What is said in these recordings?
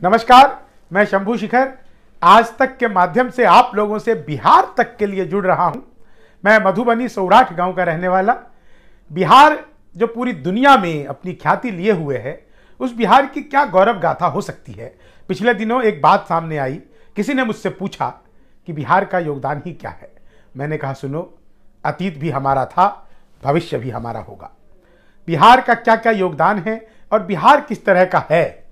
नमस्कार, मैं शंभू शिखर आज तक के माध्यम से आप लोगों से बिहार तक के लिए जुड़ रहा हूं। मैं मधुबनी सौराठ गांव का रहने वाला। बिहार जो पूरी दुनिया में अपनी ख्याति लिए हुए है, उस बिहार की क्या गौरव गाथा हो सकती है। पिछले दिनों एक बात सामने आई, किसी ने मुझसे पूछा कि बिहार का योगदान ही क्या है। मैंने कहा सुनो, अतीत भी हमारा था, भविष्य भी हमारा होगा। बिहार का क्या क्या योगदान है और बिहार किस तरह का है,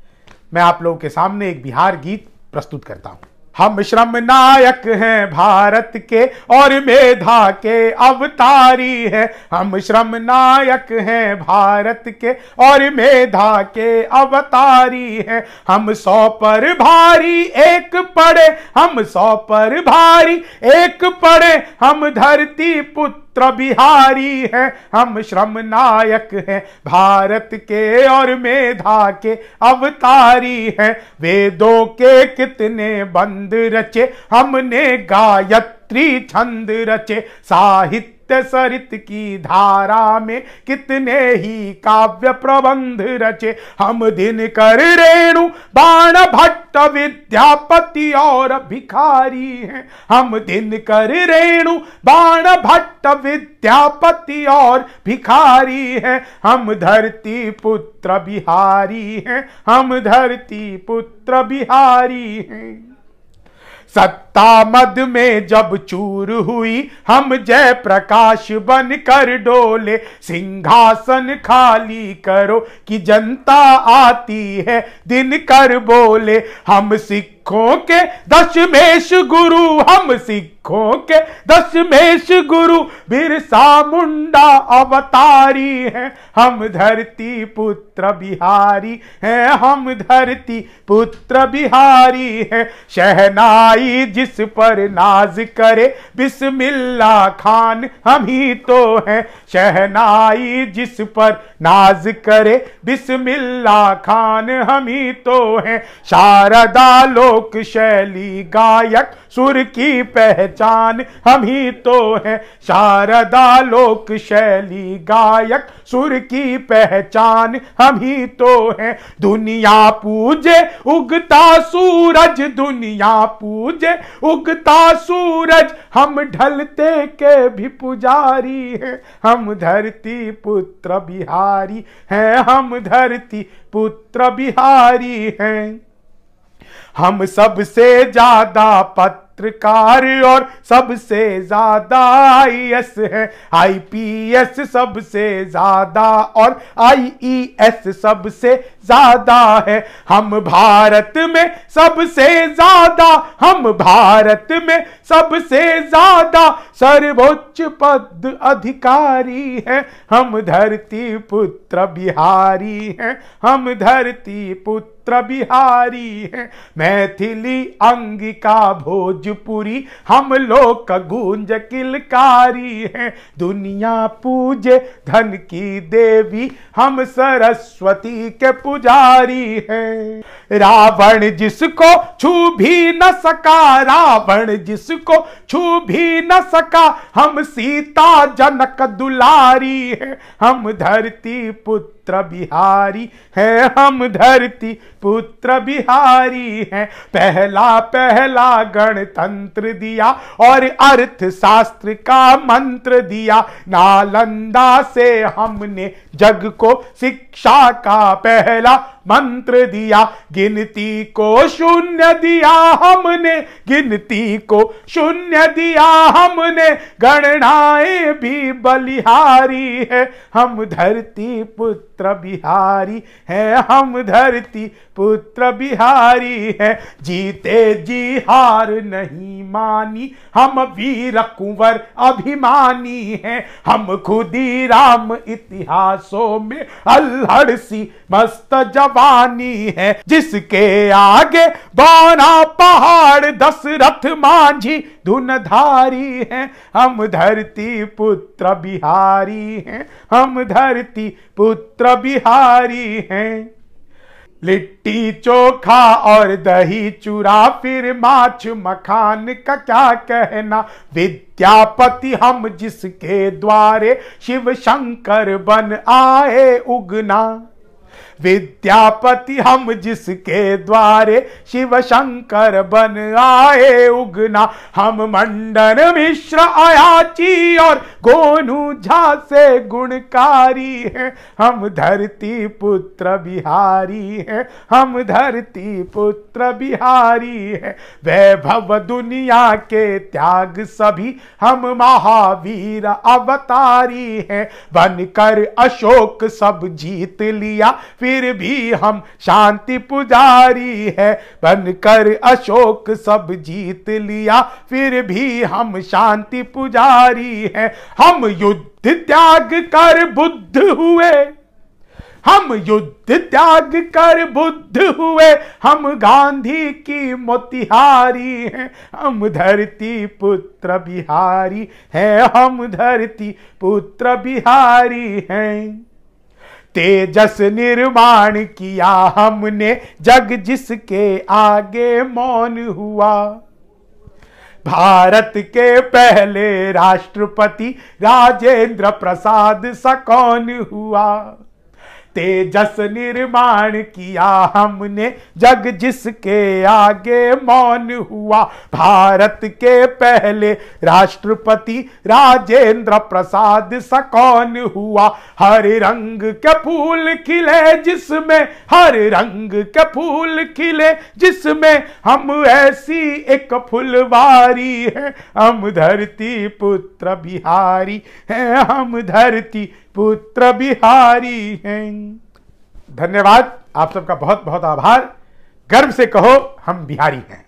मैं आप लोगों के सामने एक बिहार गीत प्रस्तुत करता हूं। हम श्रम नायक हैं भारत के और मेधा के अवतारी हैं। हम श्रम नायक हैं भारत के और मेधा के अवतारी हैं। हम 100 पर भारी एक पड़े, हम 100 पर भारी एक पड़े, हम धरती पुत्र बिहारी हैं। हम श्रम नायक हैं भारत के और मेधा के अवतारी हैं। वेदों के कितने बंद रचे, हमने गायत्री छंद रचे। साहित्य सरित की धारा में कितने ही काव्य प्रबंध रचे। हम दिनकर रेणु बाण भट्ट विद्यापति और भिखारी हैं। हम दिनकर रेणु बाण भट्ट विद्यापति और भिखारी हैं। हम धरती पुत्र बिहारी हैं। हम धरती पुत्र बिहारी हैं। सत्ता मद में जब चूर हुई, हम जय प्रकाश बनकर डोले। सिंहासन खाली करो कि जनता आती है, दिनकर बोले। हम सिखों के दशमेश गुरु, हम सिखों के दशमेश गुरु, बिरसा मुंडा अवतारी हैं। हम धरती पुत्र बिहारी हैं। हम धरती पुत्र बिहारी हैं। शहनाई जिस पर नाज करे, बिस्मिल्लाह खान हम ही तो हैं। शहनाई जिस पर नाज करे, बिस्मिल्लाह खान हम ही तो हैं। शारदा लोक शैली गायक, सुर की पहचान हम ही तो हैं। शारदा लोक शैली गायक, सुर की पहचान हम ही तो हैं। दुनिया पूजे उगता सूरज, दुनिया पूजे उगता सूरज, हम ढलते के भी पुजारी हैं। हम धरती पुत्र बिहारी हैं। हम धरती पुत्र बिहारी हैं। हम सबसे ज्यादा पत्रकार और सबसे ज्यादा आईएएस है। आईपीएस सबसे ज्यादा और आईईएस सबसे ज्यादा है। हम भारत में सबसे ज्यादा, हम भारत में सबसे ज्यादा सर्वोच्च पद अधिकारी हैं। हम धरती पुत्र बिहारी हैं। हम धरती पुत्र बिहारी हैं। मैथिली अंगिका भोजपुरी, हम लोग का गूंज किलकारी हैं। दुनिया पूजे धन की देवी, हम सरस्वती के पुजारी हैं। रावण जिसको छू भी न सका, रावण जिसको छू भी न सका, हम सीता जनक दुलारी हैं। हम धरती पुत्र बिहारी हैं। हम धरती पुत्र बिहारी हैं। पहला पहला गणतंत्र दिया और अर्थशास्त्र का मंत्र दिया। नालंदा से हमने जग को शिक्षा का पहला मंत्र दिया। गिनती को शून्य दिया हमने, गिनती को शून्य दिया हमने। गणनाएं भी बलिहारी है। हम धरती पुत्र बिहारी हैं। हम धरती पुत्र बिहारी हैं। जीते जी हार नहीं मानी, हम वीर कुंवर अभिमानी हैं। हम खुदीराम इतिहासों में अल्हड़ सी मस्त जवानी है। जिसके आगे बाना पहाड़, दशरथ मांझी धुनधारी हैं। हम धरती पुत्र बिहारी हैं। हम धरती पुत्र बिहारी हैं। लिट्टी चोखा और दही चूरा, फिर माछ मखान का क्या कहना। विद्यापति हम जिसके द्वारे शिव शंकर बन आए उगना। विद्यापति हम जिसके द्वारे शिव शंकर बन आए उगना, हम मंडन मिश्र अयाची और गोनू झा से गुणकारी हैं, हम धरती पुत्र बिहारी हैं, हम धरती पुत्र बिहारी हैं। वैभव दुनिया के त्याग सभी हम महावीर अवतारी हैं, बनकर अशोक सब जीत लिया फिर भी हम शांति पुजारी है, बनकर अशोक सब जीत लिया फिर भी हम शांति पुजारी है। हम युद्ध त्याग कर बुद्ध हुए, हम युद्ध त्याग कर बुद्ध हुए, हम गांधी की मोतिहारी हैं, हम धरती पुत्र बिहारी हैं, हम धरती पुत्र बिहारी हैं। तेजस निर्माण किया हमने जग जिसके आगे मौन हुआ, भारत के पहले राष्ट्रपति राजेंद्र प्रसाद सा कौन हुआ। तेजस निर्माण किया हमने जग जिसके आगे मौन हुआ, भारत के पहले राष्ट्रपति राजेंद्र प्रसाद सा कौन हुआ। हर रंग के फूल खिले जिसमें, हर रंग के फूल खिले जिसमें, हम ऐसी एक फुलवारी है, हम धरती पुत्र बिहारी हैं, हम धरती पुत्र बिहारी हैं। धन्यवाद, आप सबका बहुत बहुत आभार। गर्व से कहो हम बिहारी हैं।